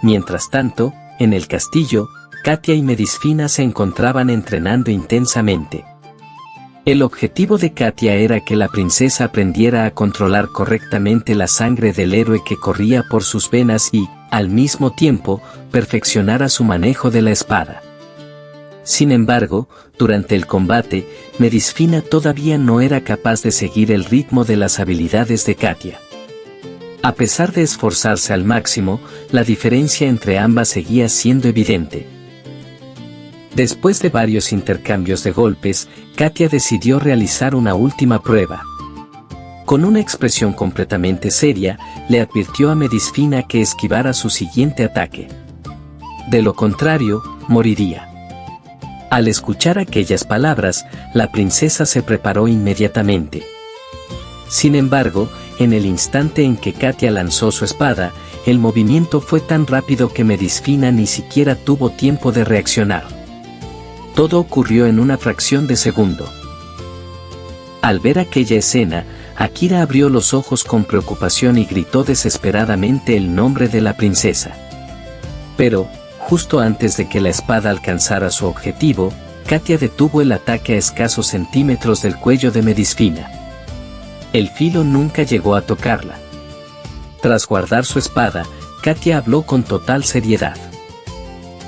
Mientras tanto, en el castillo, Katia y Medisfina se encontraban entrenando intensamente. El objetivo de Katia era que la princesa aprendiera a controlar correctamente la sangre del héroe que corría por sus venas y, al mismo tiempo, perfeccionara su manejo de la espada. Sin embargo, durante el combate, Medisfina todavía no era capaz de seguir el ritmo de las habilidades de Katia. A pesar de esforzarse al máximo, la diferencia entre ambas seguía siendo evidente. Después de varios intercambios de golpes, Katia decidió realizar una última prueba. Con una expresión completamente seria, le advirtió a Medisfina que esquivara su siguiente ataque. De lo contrario, moriría. Al escuchar aquellas palabras, la princesa se preparó inmediatamente. Sin embargo, en el instante en que Katia lanzó su espada, el movimiento fue tan rápido que Medisfina ni siquiera tuvo tiempo de reaccionar. Todo ocurrió en una fracción de segundo. Al ver aquella escena, Akira abrió los ojos con preocupación y gritó desesperadamente el nombre de la princesa. Pero, justo antes de que la espada alcanzara su objetivo, Katia detuvo el ataque a escasos centímetros del cuello de Medisfina. El filo nunca llegó a tocarla. Tras guardar su espada, Katia habló con total seriedad.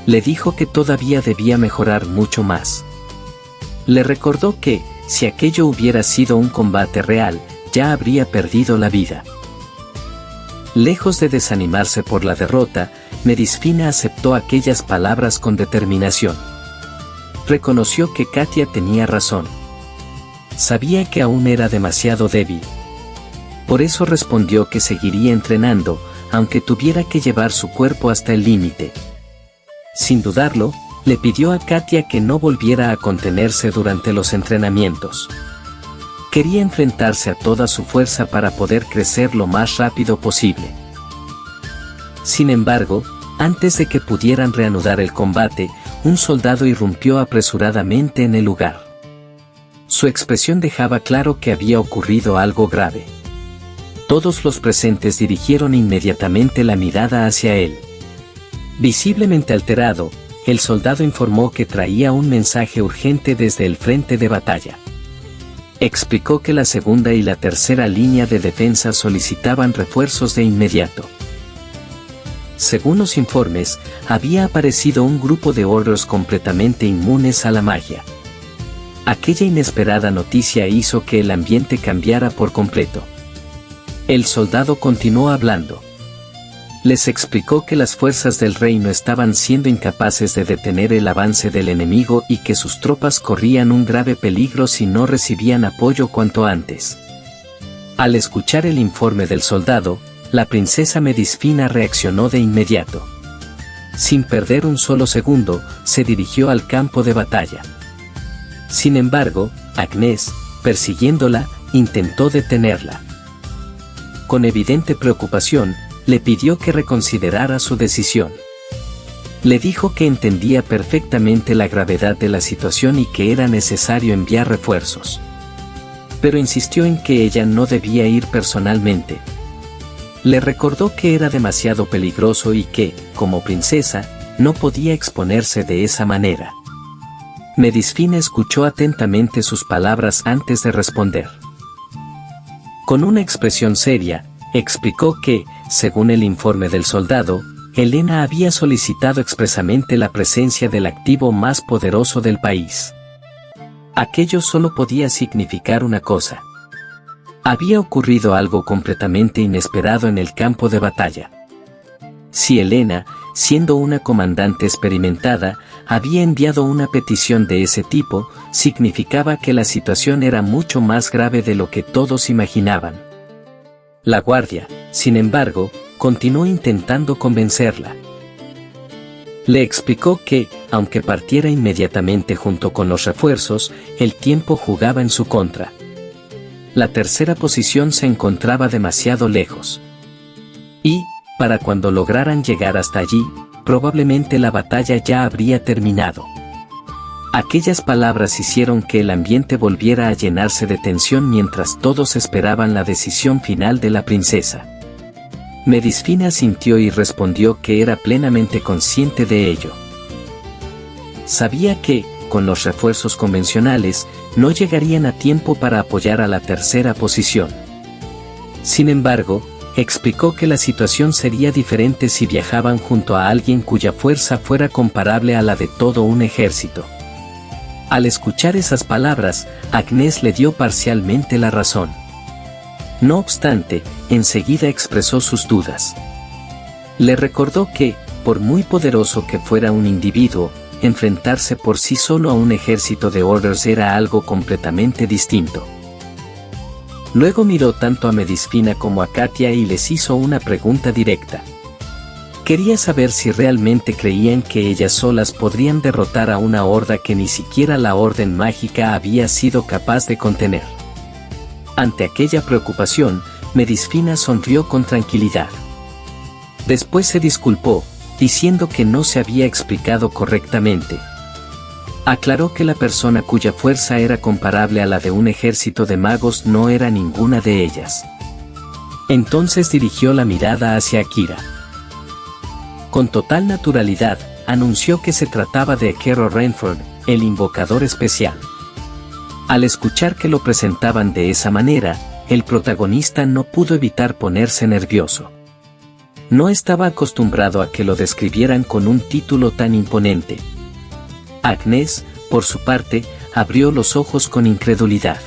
Le dijo que todavía debía mejorar mucho más. Le recordó que, si aquello hubiera sido un combate real, ya habría perdido la vida. Lejos de desanimarse por la derrota, Medisfina aceptó aquellas palabras con determinación. Reconoció que Katia tenía razón. Sabía que aún era demasiado débil. Por eso respondió que seguiría entrenando, aunque tuviera que llevar su cuerpo hasta el límite. Sin dudarlo, le pidió a Katia que no volviera a contenerse durante los entrenamientos. Quería enfrentarse a toda su fuerza para poder crecer lo más rápido posible. Sin embargo, antes de que pudieran reanudar el combate, un soldado irrumpió apresuradamente en el lugar. Su expresión dejaba claro que había ocurrido algo grave. Todos los presentes dirigieron inmediatamente la mirada hacia él. Visiblemente alterado, el soldado informó que traía un mensaje urgente desde el frente de batalla. Explicó que la segunda y la tercera línea de defensa solicitaban refuerzos de inmediato. Según los informes, había aparecido un grupo de ogros completamente inmunes a la magia. Aquella inesperada noticia hizo que el ambiente cambiara por completo. El soldado continuó hablando. Les explicó que las fuerzas del reino estaban siendo incapaces de detener el avance del enemigo y que sus tropas corrían un grave peligro si no recibían apoyo cuanto antes. Al escuchar el informe del soldado, la princesa Medisfina reaccionó de inmediato. Sin perder un solo segundo, se dirigió al campo de batalla. Sin embargo, Agnès, persiguiéndola, intentó detenerla. Con evidente preocupación, le pidió que reconsiderara su decisión. Le dijo que entendía perfectamente la gravedad de la situación y que era necesario enviar refuerzos. Pero insistió en que ella no debía ir personalmente. Le recordó que era demasiado peligroso y que, como princesa, no podía exponerse de esa manera. Medisfina escuchó atentamente sus palabras antes de responder. Con una expresión seria, explicó que, según el informe del soldado, Helena había solicitado expresamente la presencia del activo más poderoso del país. Aquello solo podía significar una cosa. Había ocurrido algo completamente inesperado en el campo de batalla. Si Helena, siendo una comandante experimentada, había enviado una petición de ese tipo, significaba que la situación era mucho más grave de lo que todos imaginaban. La guardia, sin embargo, continuó intentando convencerla. Le explicó que, aunque partiera inmediatamente junto con los refuerzos, el tiempo jugaba en su contra. La tercera posición se encontraba demasiado lejos. Y, para cuando lograran llegar hasta allí, probablemente la batalla ya habría terminado. Aquellas palabras hicieron que el ambiente volviera a llenarse de tensión mientras todos esperaban la decisión final de la princesa. Medisfina sintió y respondió que era plenamente consciente de ello. Sabía que, con los refuerzos convencionales, no llegarían a tiempo para apoyar a la tercera posición. Sin embargo, explicó que la situación sería diferente si viajaban junto a alguien cuya fuerza fuera comparable a la de todo un ejército. Al escuchar esas palabras, Agnès le dio parcialmente la razón. No obstante, enseguida expresó sus dudas. Le recordó que, por muy poderoso que fuera un individuo, enfrentarse por sí solo a un ejército de Orders era algo completamente distinto. Luego miró tanto a Medisfina como a Katia y les hizo una pregunta directa. Quería saber si realmente creían que ellas solas podrían derrotar a una horda que ni siquiera la Orden Mágica había sido capaz de contener. Ante aquella preocupación, Medisfina sonrió con tranquilidad. Después se disculpó, diciendo que no se había explicado correctamente. Aclaró que la persona cuya fuerza era comparable a la de un ejército de magos no era ninguna de ellas. Entonces dirigió la mirada hacia Akira. Con total naturalidad, anunció que se trataba de Ekero Renford, el invocador especial. Al escuchar que lo presentaban de esa manera, el protagonista no pudo evitar ponerse nervioso. No estaba acostumbrado a que lo describieran con un título tan imponente. Agnès, por su parte, abrió los ojos con incredulidad.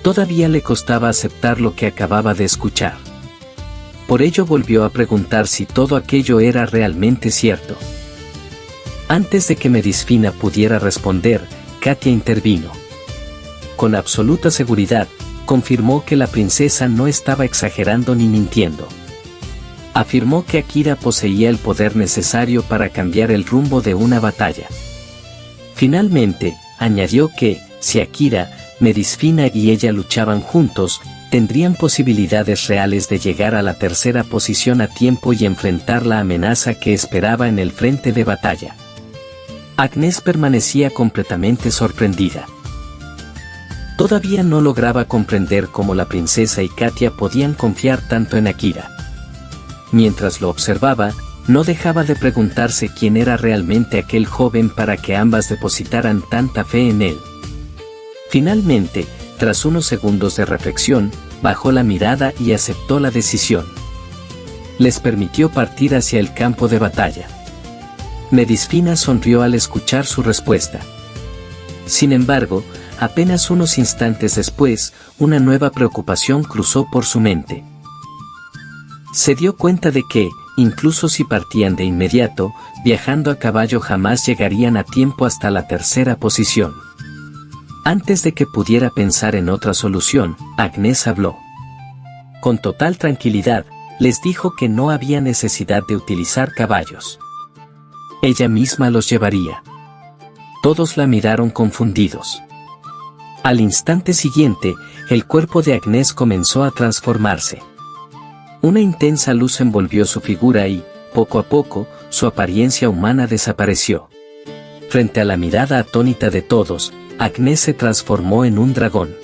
Todavía le costaba aceptar lo que acababa de escuchar. Por ello volvió a preguntar si todo aquello era realmente cierto. Antes de que Medisfina pudiera responder, Katia intervino. Con absoluta seguridad, confirmó que la princesa no estaba exagerando ni mintiendo. Afirmó que Akira poseía el poder necesario para cambiar el rumbo de una batalla. Finalmente, añadió que, si Akira, Medisfina y ella luchaban juntos, tendrían posibilidades reales de llegar a la tercera posición a tiempo y enfrentar la amenaza que esperaba en el frente de batalla. Agnès permanecía completamente sorprendida. Todavía no lograba comprender cómo la princesa y Katia podían confiar tanto en Akira. Mientras lo observaba, no dejaba de preguntarse quién era realmente aquel joven para que ambas depositaran tanta fe en él. Finalmente, tras unos segundos de reflexión, bajó la mirada y aceptó la decisión. Les permitió partir hacia el campo de batalla. Medisfina sonrió al escuchar su respuesta. Sin embargo, apenas unos instantes después, una nueva preocupación cruzó por su mente. Se dio cuenta de que, incluso si partían de inmediato, viajando a caballo jamás llegarían a tiempo hasta la tercera posición. Antes de que pudiera pensar en otra solución, Agnès habló. Con total tranquilidad, les dijo que no había necesidad de utilizar caballos. Ella misma los llevaría. Todos la miraron confundidos. Al instante siguiente, el cuerpo de Agnès comenzó a transformarse. Una intensa luz envolvió su figura y, poco a poco, su apariencia humana desapareció. Frente a la mirada atónita de todos, Agnès se transformó en un dragón.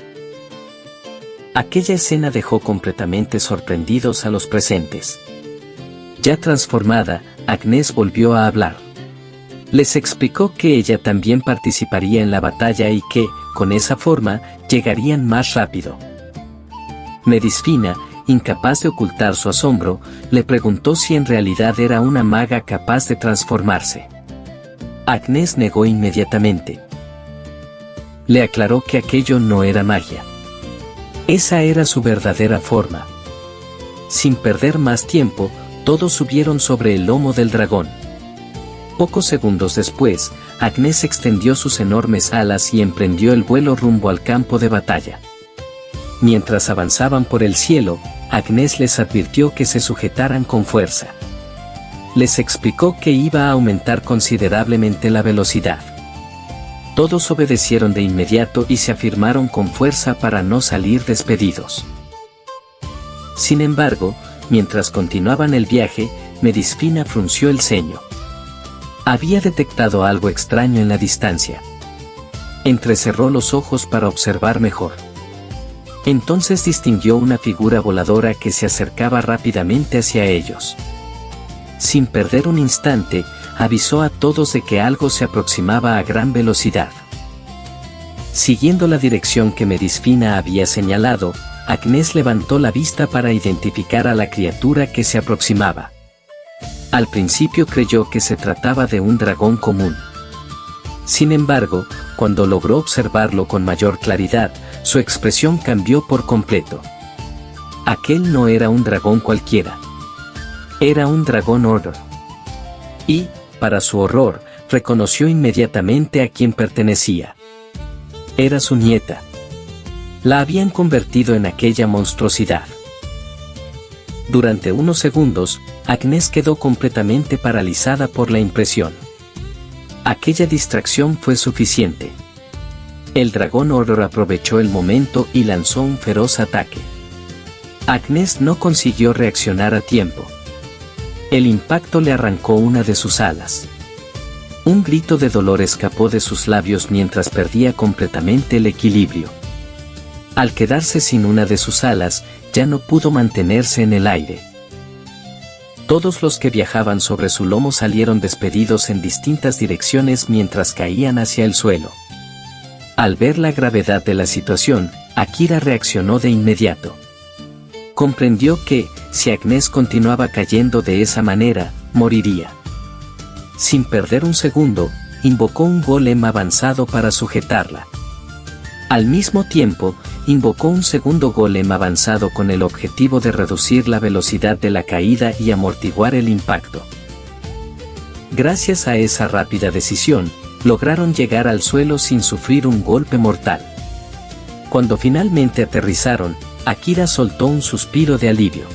Aquella escena dejó completamente sorprendidos a los presentes. Ya transformada, Agnès volvió a hablar. Les explicó que ella también participaría en la batalla y que, con esa forma, llegarían más rápido. Medisfina, incapaz de ocultar su asombro, le preguntó si en realidad era una maga capaz de transformarse. Agnès negó inmediatamente. Le aclaró que aquello no era magia. Esa era su verdadera forma. Sin perder más tiempo, todos subieron sobre el lomo del dragón. Pocos segundos después, Agnès extendió sus enormes alas y emprendió el vuelo rumbo al campo de batalla. Mientras avanzaban por el cielo, Agnès les advirtió que se sujetaran con fuerza. Les explicó que iba a aumentar considerablemente la velocidad. Todos obedecieron de inmediato y se afirmaron con fuerza para no salir despedidos. Sin embargo, mientras continuaban el viaje, Medisfina frunció el ceño. Había detectado algo extraño en la distancia. Entrecerró los ojos para observar mejor. Entonces distinguió una figura voladora que se acercaba rápidamente hacia ellos. Sin perder un instante, avisó a todos de que algo se aproximaba a gran velocidad. Siguiendo la dirección que Medisfina había señalado, Agnès levantó la vista para identificar a la criatura que se aproximaba. Al principio creyó que se trataba de un dragón común. Sin embargo, cuando logró observarlo con mayor claridad, su expresión cambió por completo. Aquel no era un dragón cualquiera. Era un dragón Order. Y, para su horror, reconoció inmediatamente a quien pertenecía. Era su nieta. La habían convertido en aquella monstruosidad. Durante unos segundos, Agnès quedó completamente paralizada por la impresión. Aquella distracción fue suficiente. El dragón Order aprovechó el momento y lanzó un feroz ataque. Agnès no consiguió reaccionar a tiempo. El impacto le arrancó una de sus alas. Un grito de dolor escapó de sus labios mientras perdía completamente el equilibrio. Al quedarse sin una de sus alas, ya no pudo mantenerse en el aire. Todos los que viajaban sobre su lomo salieron despedidos en distintas direcciones mientras caían hacia el suelo. Al ver la gravedad de la situación, Akira reaccionó de inmediato. Comprendió que, si Agnès continuaba cayendo de esa manera, moriría. Sin perder un segundo, invocó un golem avanzado para sujetarla. Al mismo tiempo, invocó un segundo golem avanzado con el objetivo de reducir la velocidad de la caída y amortiguar el impacto. Gracias a esa rápida decisión, lograron llegar al suelo sin sufrir un golpe mortal. Cuando finalmente aterrizaron, Akira soltó un suspiro de alivio.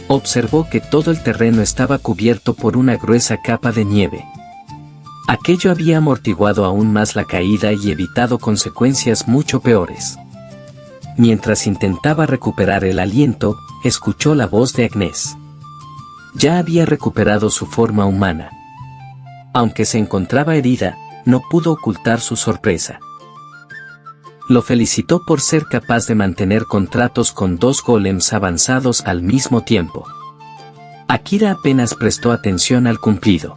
Observó que todo el terreno estaba cubierto por una gruesa capa de nieve. Aquello había amortiguado aún más la caída y evitado consecuencias mucho peores. Mientras intentaba recuperar el aliento, escuchó la voz de Agnès. Ya había recuperado su forma humana. Aunque se encontraba herida, no pudo ocultar su sorpresa. Lo felicitó por ser capaz de mantener contratos con dos golems avanzados al mismo tiempo. Akira apenas prestó atención al cumplido.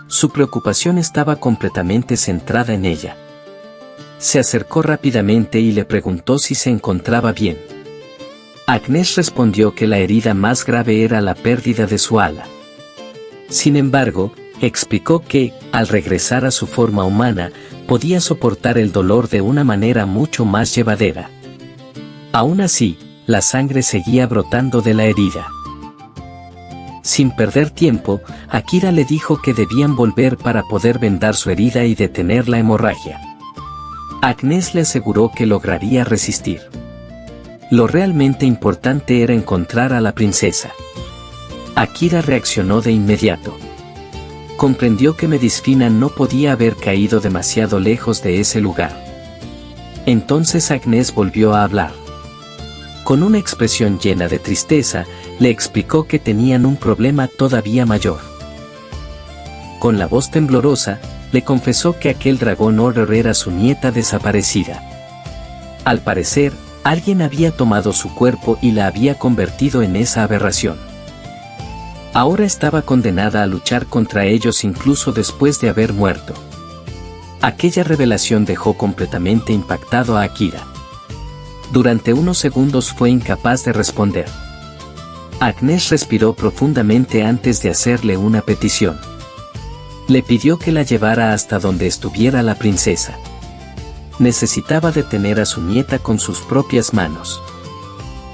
Su preocupación estaba completamente centrada en ella. Se acercó rápidamente y le preguntó si se encontraba bien. Agnès respondió que la herida más grave era la pérdida de su ala. Sin embargo, explicó que, al regresar a su forma humana, podía soportar el dolor de una manera mucho más llevadera. Aún así, la sangre seguía brotando de la herida. Sin perder tiempo, Akira le dijo que debían volver para poder vendar su herida y detener la hemorragia. Agnès le aseguró que lograría resistir. Lo realmente importante era encontrar a la princesa. Akira reaccionó de inmediato. Comprendió que Medisfina no podía haber caído demasiado lejos de ese lugar. Entonces Agnès volvió a hablar. Con una expresión llena de tristeza, le explicó que tenían un problema todavía mayor. Con la voz temblorosa, le confesó que aquel dragón Order era su nieta desaparecida. Al parecer, alguien había tomado su cuerpo y la había convertido en esa aberración. Ahora estaba condenada a luchar contra ellos incluso después de haber muerto. Aquella revelación dejó completamente impactado a Akira. Durante unos segundos fue incapaz de responder. Agnès respiró profundamente antes de hacerle una petición. Le pidió que la llevara hasta donde estuviera la princesa. Necesitaba detener a su nieta con sus propias manos.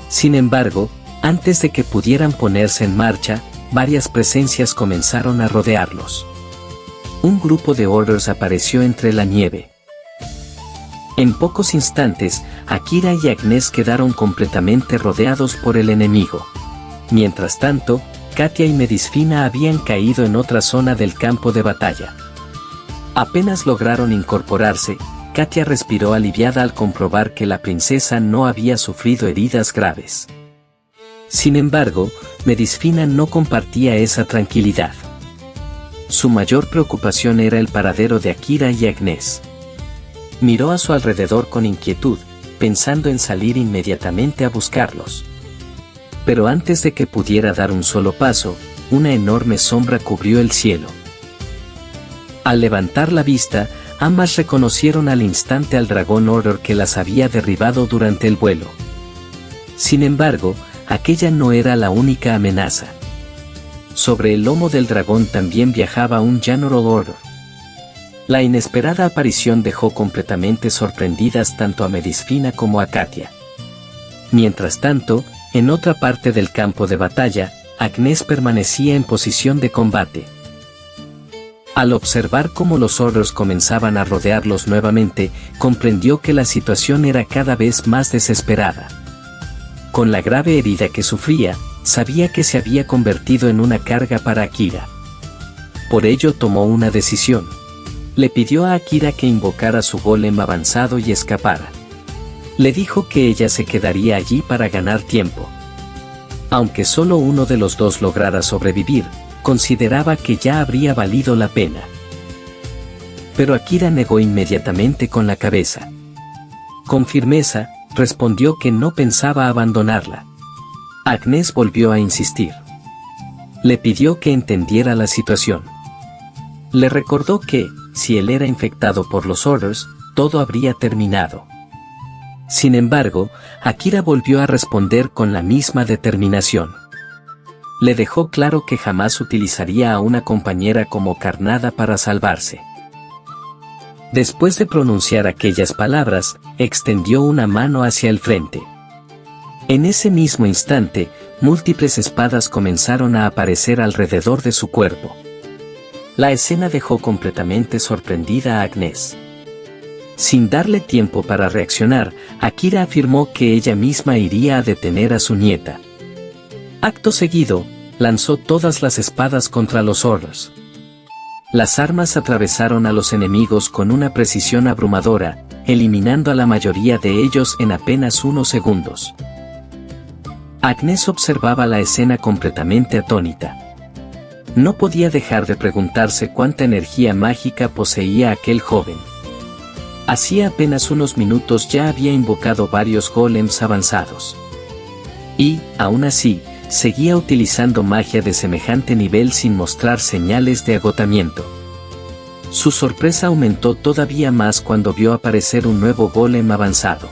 Sin embargo, antes de que pudieran ponerse en marcha, varias presencias comenzaron a rodearlos. Un grupo de Orders apareció entre la nieve. En pocos instantes, Akira y Agnès quedaron completamente rodeados por el enemigo. Mientras tanto, Katia y Medisfina habían caído en otra zona del campo de batalla. Apenas lograron incorporarse, Katia respiró aliviada al comprobar que la princesa no había sufrido heridas graves. Sin embargo, Medisfina no compartía esa tranquilidad. Su mayor preocupación era el paradero de Akira y Agnès. Miró a su alrededor con inquietud, pensando en salir inmediatamente a buscarlos. Pero antes de que pudiera dar un solo paso, una enorme sombra cubrió el cielo. Al levantar la vista, ambas reconocieron al instante al dragón Horror que las había derribado durante el vuelo. Sin embargo, aquella no era la única amenaza. Sobre el lomo del dragón también viajaba un General Horror. La inesperada aparición dejó completamente sorprendidas tanto a Medisfina como a Katia. Mientras tanto, en otra parte del campo de batalla, Agnès permanecía en posición de combate. Al observar cómo los Horrors comenzaban a rodearlos nuevamente, comprendió que la situación era cada vez más desesperada. Con la grave herida que sufría, sabía que se había convertido en una carga para Akira. Por ello tomó una decisión. Le pidió a Akira que invocara su golem avanzado y escapara. Le dijo que ella se quedaría allí para ganar tiempo. Aunque solo uno de los dos lograra sobrevivir, consideraba que ya habría valido la pena. Pero Akira negó inmediatamente con la cabeza. Con firmeza, respondió que no pensaba abandonarla. Agnès volvió a insistir. Le pidió que entendiera la situación. Le recordó que, si él era infectado por los Horrors, todo habría terminado. Sin embargo, Akira volvió a responder con la misma determinación. Le dejó claro que jamás utilizaría a una compañera como carnada para salvarse. Después de pronunciar aquellas palabras, extendió una mano hacia el frente. En ese mismo instante, múltiples espadas comenzaron a aparecer alrededor de su cuerpo. La escena dejó completamente sorprendida a Agnès. Sin darle tiempo para reaccionar, Akira afirmó que ella misma iría a detener a su nieta. Acto seguido, lanzó todas las espadas contra los Horrors. Las armas atravesaron a los enemigos con una precisión abrumadora, eliminando a la mayoría de ellos en apenas unos segundos. Agnès observaba la escena completamente atónita. No podía dejar de preguntarse cuánta energía mágica poseía aquel joven. Hacía apenas unos minutos ya había invocado varios golems avanzados. Y, aún así, seguía utilizando magia de semejante nivel sin mostrar señales de agotamiento. Su sorpresa aumentó todavía más cuando vio aparecer un nuevo golem avanzado.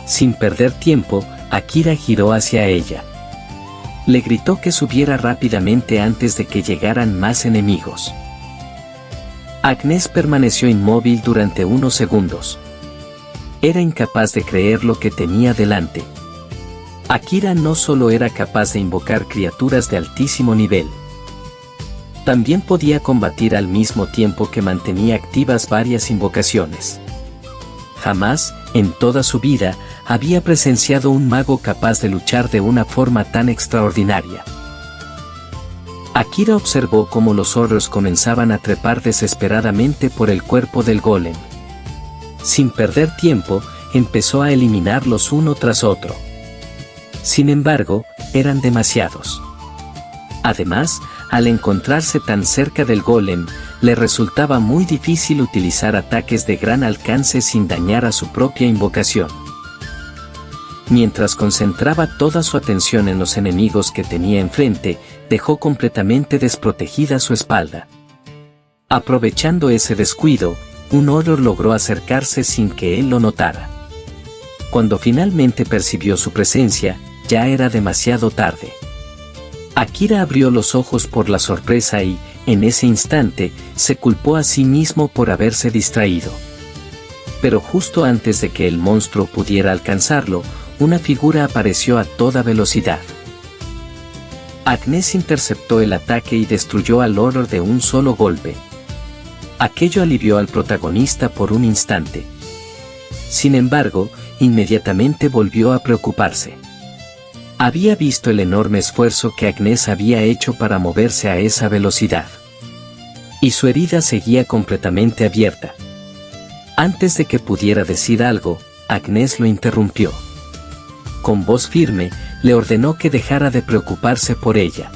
Sin perder tiempo, Akira giró hacia ella. Le gritó que subiera rápidamente antes de que llegaran más enemigos. Agnès permaneció inmóvil durante unos segundos. Era incapaz de creer lo que tenía delante. Akira no solo era capaz de invocar criaturas de altísimo nivel, también podía combatir al mismo tiempo que mantenía activas varias invocaciones. Jamás, en toda su vida, había presenciado un mago capaz de luchar de una forma tan extraordinaria. Akira observó cómo los Horrors comenzaban a trepar desesperadamente por el cuerpo del golem. Sin perder tiempo, empezó a eliminarlos uno tras otro. Sin embargo, eran demasiados. Además, al encontrarse tan cerca del golem, le resultaba muy difícil utilizar ataques de gran alcance sin dañar a su propia invocación. Mientras concentraba toda su atención en los enemigos que tenía enfrente, dejó completamente desprotegida su espalda. Aprovechando ese descuido, un Horror logró acercarse sin que él lo notara. Cuando finalmente percibió su presencia, ya era demasiado tarde. Akira abrió los ojos por la sorpresa y, en ese instante, se culpó a sí mismo por haberse distraído. Pero justo antes de que el monstruo pudiera alcanzarlo, una figura apareció a toda velocidad. Agnès interceptó el ataque y destruyó al Horror de un solo golpe. Aquello alivió al protagonista por un instante. Sin embargo, inmediatamente volvió a preocuparse. Había visto el enorme esfuerzo que Agnès había hecho para moverse a esa velocidad. Y su herida seguía completamente abierta. Antes de que pudiera decir algo, Agnès lo interrumpió. Con voz firme, le ordenó que dejara de preocuparse por ella.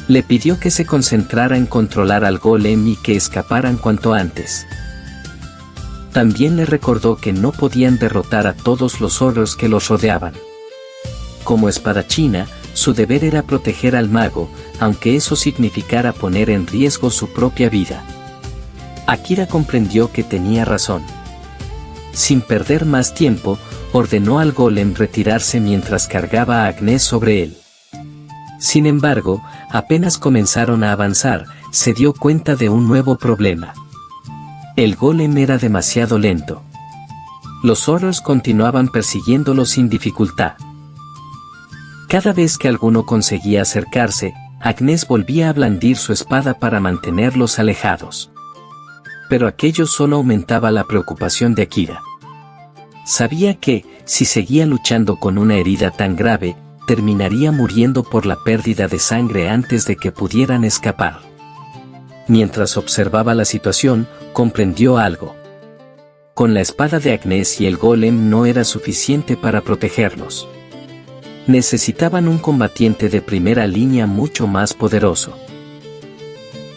Le pidió que se concentrara en controlar al golem y que escaparan cuanto antes. también le recordó que no podían derrotar a todos los horrores que los rodeaban. Como espadachina, su deber era proteger al mago, aunque eso significara poner en riesgo su propia vida. Akira comprendió que tenía razón. Sin perder más tiempo, ordenó al golem retirarse mientras cargaba a Agnes sobre él. Sin embargo, apenas comenzaron a avanzar, se dio cuenta de un nuevo problema. El golem era demasiado lento. Los horrors continuaban persiguiéndolo sin dificultad. Cada vez que alguno conseguía acercarse, Agnes volvía a blandir su espada para mantenerlos alejados. Pero aquello solo aumentaba la preocupación de Akira. Sabía que, si seguía luchando con una herida tan grave, terminaría muriendo por la pérdida de sangre antes de que pudieran escapar. Mientras observaba la situación, comprendió algo. Con la espada de Agnes y el golem no era suficiente para protegerlos. Necesitaban un combatiente de primera línea mucho más poderoso.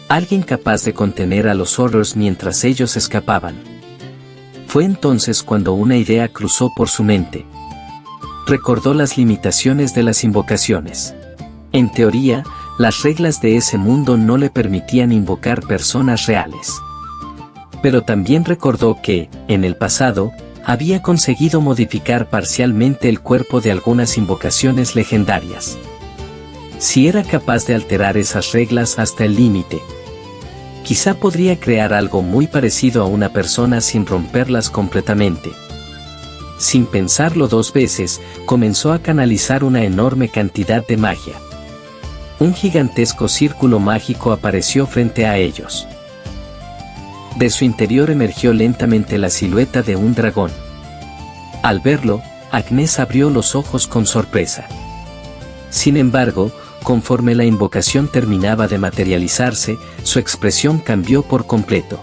Alguien capaz de contener a los horrors mientras ellos escapaban. Fue entonces cuando una idea cruzó por su mente. Recordó las limitaciones de las invocaciones. En teoría, las reglas de ese mundo no le permitían invocar personas reales. Pero también recordó que, en el pasado, había conseguido modificar parcialmente el cuerpo de algunas invocaciones legendarias. Si era capaz de alterar esas reglas hasta el límite, quizá podría crear algo muy parecido a una persona sin romperlas completamente. Sin pensarlo dos veces, comenzó a canalizar una enorme cantidad de magia. Un gigantesco círculo mágico apareció frente a ellos. De su interior emergió lentamente la silueta de un dragón. Al verlo, Agnes abrió los ojos con sorpresa. Sin embargo, conforme la invocación terminaba de materializarse, su expresión cambió por completo.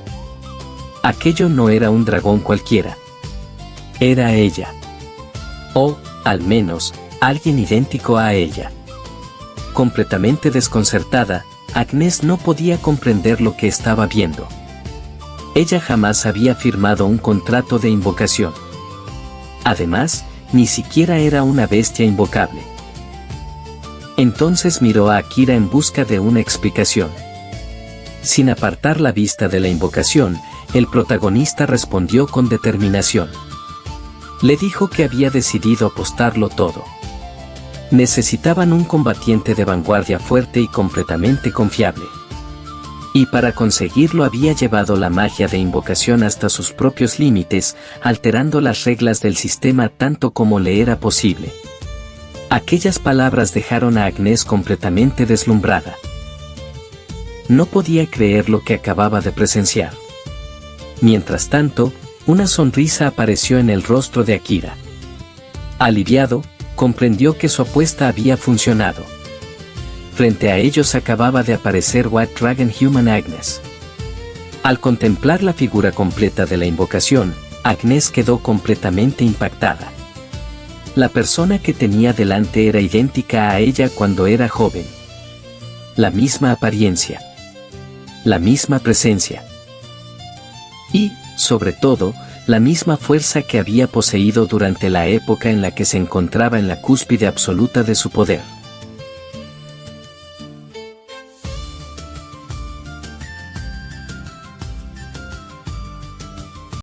Aquello no era un dragón cualquiera. Era ella. O, al menos, alguien idéntico a ella. Completamente desconcertada, Agnes no podía comprender lo que estaba viendo. Ella jamás había firmado un contrato de invocación. Además, ni siquiera era una bestia invocable. Entonces miró a Akira en busca de una explicación. Sin apartar la vista de la invocación, el protagonista respondió con determinación. Le dijo que había decidido apostarlo todo. Necesitaban un combatiente de vanguardia fuerte y completamente confiable. Y para conseguirlo había llevado la magia de invocación hasta sus propios límites, alterando las reglas del sistema tanto como le era posible. Aquellas palabras dejaron a Agnes completamente deslumbrada. No podía creer lo que acababa de presenciar. Mientras tanto, una sonrisa apareció en el rostro de Akira. Aliviado, comprendió que su apuesta había funcionado. Frente a ellos acababa de aparecer White Dragon Human Agnes. Al contemplar la figura completa de la invocación, Agnes quedó completamente impactada. La persona que tenía delante era idéntica a ella cuando era joven. La misma apariencia. La misma presencia. Y, sobre todo, la misma fuerza que había poseído durante la época en la que se encontraba en la cúspide absoluta de su poder.